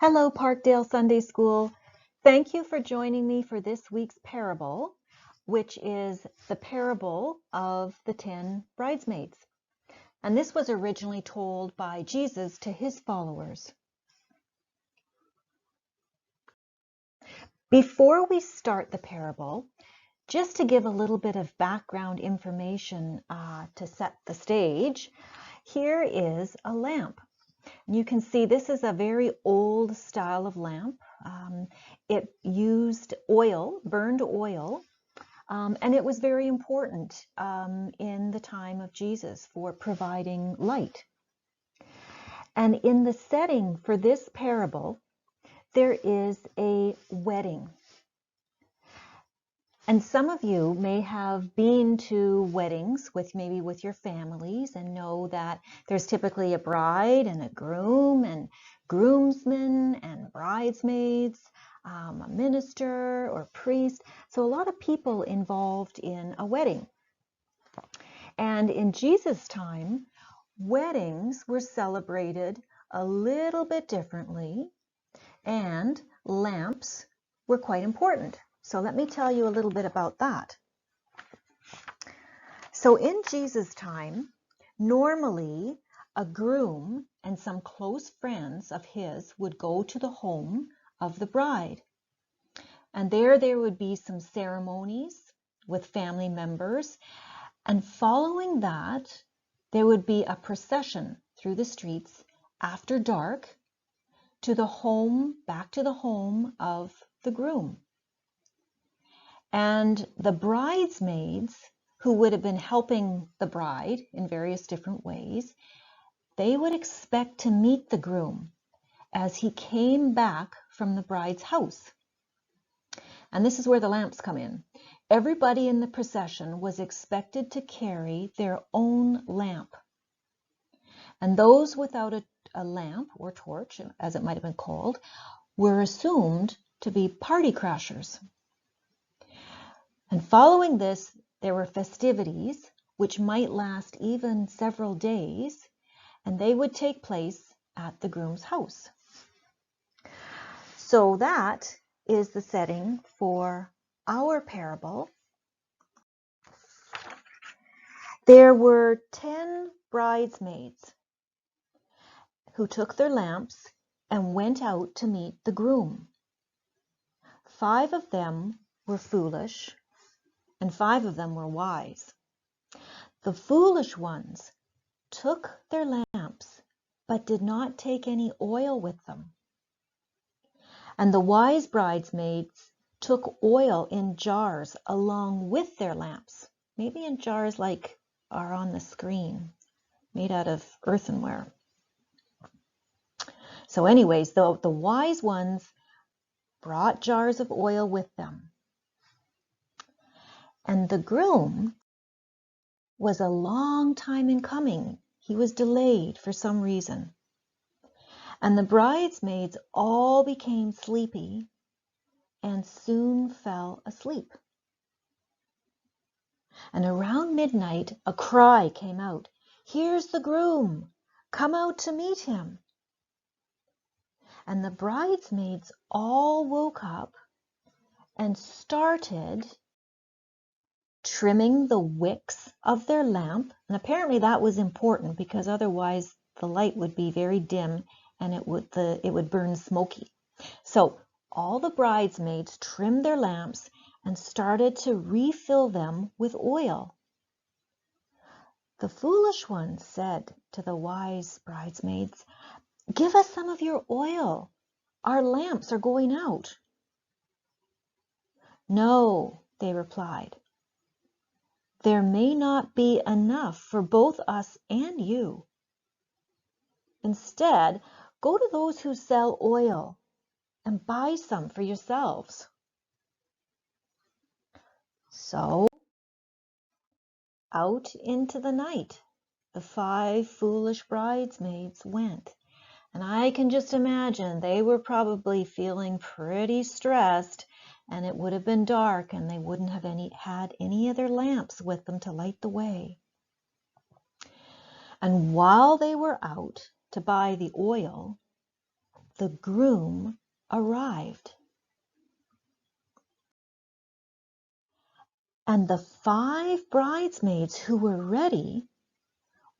Hello, Parkdale Sunday School. Thank you for joining me for this week's parable, which is the parable of the 10 bridesmaids. And this was originally told by Jesus to his followers. Before we start the parable, just to give a little bit of background information to set the stage, here is a lamp. You can see this is a very old style of lamp. It used oil, burned oil, and it was very important in the time of Jesus for providing light. And in the setting for this parable, there is a wedding. And some of you may have been to weddings maybe with your families and know that there's typically a bride and a groom and groomsmen and bridesmaids, a minister or priest. So a lot of people involved in a wedding. And in Jesus' time, weddings were celebrated a little bit differently, and lamps were quite important. So let me tell you a little bit about that. So in Jesus' time, normally a groom and some close friends of his would go to the home of the bride. And there would be some ceremonies with family members. And following that, there would be a procession through the streets after dark to the home, back to the home of the groom. And the bridesmaids, who would have been helping the bride in various different ways, they would expect to meet the groom as he came back from the bride's house. And this is where the lamps come in. Everybody in the procession was expected to carry their own lamp. And those without a lamp or torch, as it might have been called, were assumed to be party crashers. And following this, there were festivities which might last even several days, and they would take place at the groom's house. So that is the setting for our parable. There were 10 bridesmaids who took their lamps and went out to meet the groom. 5 of them were foolish, and 5 of them were wise. The foolish ones took their lamps, but did not take any oil with them. And the wise bridesmaids took oil in jars along with their lamps, maybe in jars like are on the screen, made out of earthenware. So anyways, the wise ones brought jars of oil with them. And the groom was a long time in coming. He was delayed for some reason. And the bridesmaids all became sleepy and soon fell asleep. And around midnight, a cry came out, "Here's the groom! Come out to meet him!" And the bridesmaids all woke up and started trimming the wicks of their lamp. And apparently that was important because otherwise the light would be very dim and it would burn smoky. So all the bridesmaids trimmed their lamps and started to refill them with oil. The foolish ones said to the wise bridesmaids, "Give us some of your oil. Our lamps are going out." "No," they replied. "There may not be enough for both us and you. Instead, go to those who sell oil and buy some for yourselves." So out into the night, the 5 foolish bridesmaids went. And I can just imagine they were probably feeling pretty stressed, and it would have been dark and they wouldn't have had any other lamps with them to light the way. And while they were out to buy the oil, the groom arrived. And the 5 bridesmaids who were ready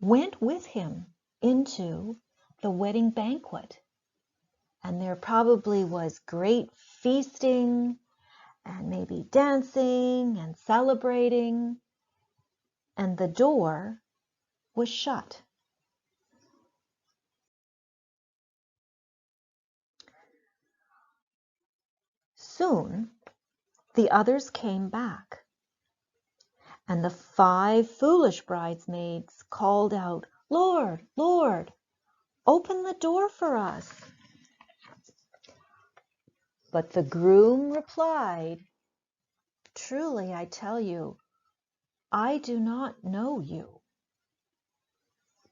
went with him into the wedding banquet. And there probably was great feasting and maybe dancing and celebrating. And the door was shut. Soon the others came back, and the 5 foolish bridesmaids called out, "Lord, Lord, open the door for us." But the groom replied, "Truly I tell you, I do not know you."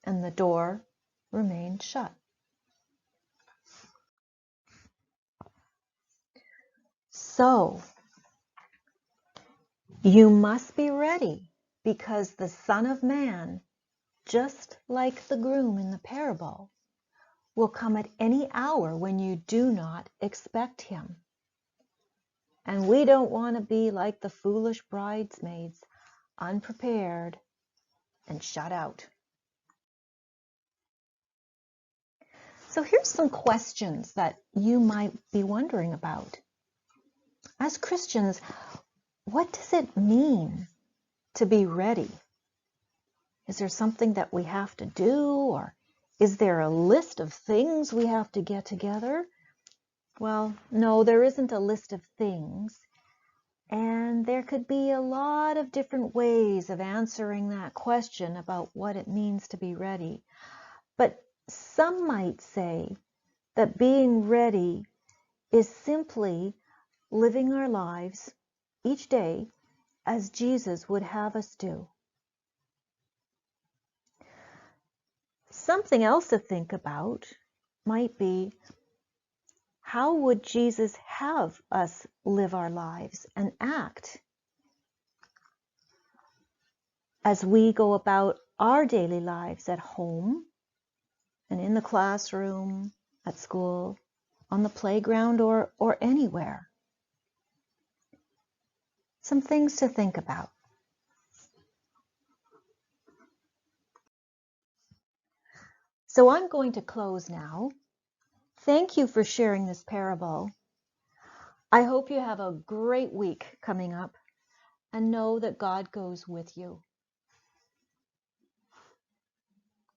And the door remained shut. So, you must be ready, because the Son of Man, just like the groom in the parable, will come at any hour when you do not expect him. And we don't want to be like the foolish bridesmaids, unprepared and shut out. So here's some questions that you might be wondering about. As Christians, what does it mean to be ready? Is there something that we have to do, or is there a list of things we have to get together? Well, no, there isn't a list of things. And there could be a lot of different ways of answering that question about what it means to be ready. But some might say that being ready is simply living our lives each day as Jesus would have us do. Something else to think about might be, how would Jesus have us live our lives and act as we go about our daily lives at home and in the classroom, at school, on the playground, or anywhere? Some things to think about. So I'm going to close now. Thank you for sharing this parable. I hope you have a great week coming up, and know that God goes with you.